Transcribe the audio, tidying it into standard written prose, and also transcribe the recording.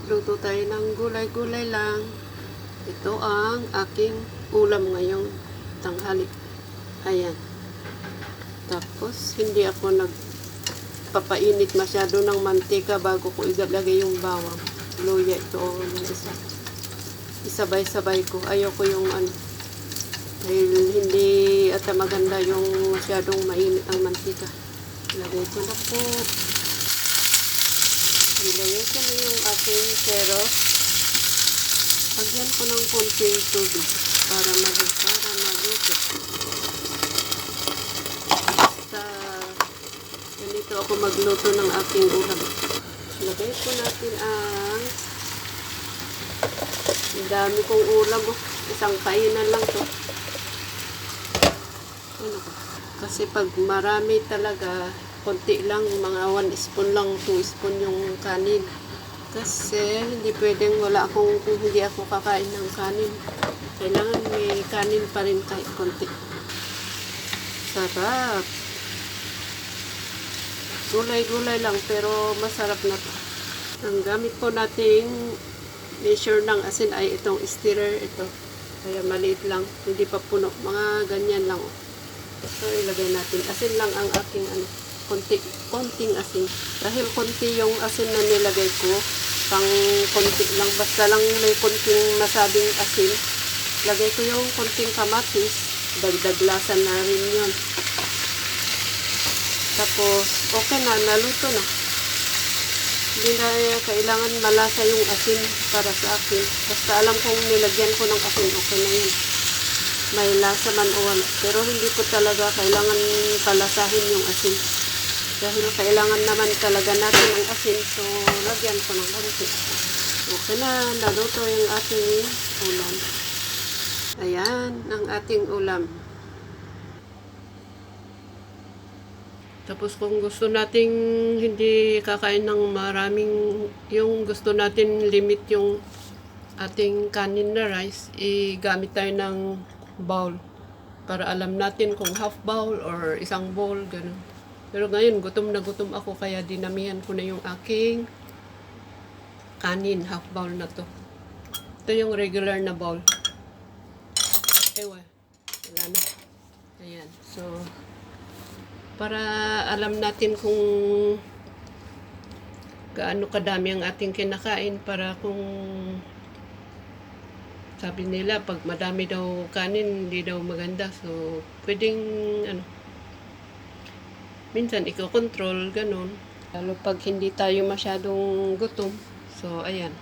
Luto tayo ng gulay-gulay lang. Ito ang aking ulam ngayong tanghali. Ayan. Tapos, hindi ako nagpapainit masyado ng mantika bago ko ilalagay yung bawang. Luya ito yung isa. Isabay-sabay ko. Ayoko yung dahil hindi ata maganda yung masyadong mainit ang mantika. Lagay ko na po. Nilagay ko na yung ating carrot. Lagyan ko ng konting tubig para maluto. Basta ganito ako magluto ng aking ulam. Lagay po natin ang dami kong ulam. Isang kainan lang to. Kasi pag marami talaga, konti lang, mga 1 spoon lang, 2 spoon yung kanin. Kasi hindi pwedeng kung hindi ako kakain ng kanin. Kailangan may kanin pa rin kahit konti. Sarap. Gulay-gulay lang pero masarap na to. Ang gamit po nating measure ng asin ay itong stirrer ito. Kaya maliit lang, hindi pa puno. Mga ganyan lang. So ilagay natin. Asin lang ang aking konting asin. Dahil konti yung asin na nilagay ko, pang konti lang, basta lang may konting masabing asin. Lagay ko yung konting kamatis, dagdag lasa na rin yun. Tapos, okay na, naluto na. Hindi na kailangan malasa yung asin para sa akin. Basta alam kong nilagyan ko ng asin, okay na yun. May lasa man o wala. Pero hindi ko talaga kailangan palasahin yung asin. Dahil kailangan naman talaga natin ng asin. So, lagyan ko ng konti. Okay na. Naluto yung ating ulam. Ayan, ang ating ulam. Tapos kung gusto nating hindi kakain ng maraming, yung gusto natin limit yung ating kanin na rice, gamit tayo ng bowl. Para alam natin kung half bowl or isang bowl, ganun. Pero ngayon, gutom na gutom ako, kaya dinamihan ko na yung aking kanin, half bowl na to. Ito yung regular na bowl. Ewa, wala na. Ayan, so, para alam natin kung gaano kadami ang ating kinakain, para kung sabi nila, pag madami daw kanin, hindi daw maganda. So, pwedeng, minsan, iko-control, ganun. Lalo pag hindi tayo masyadong gutom. So, ayan.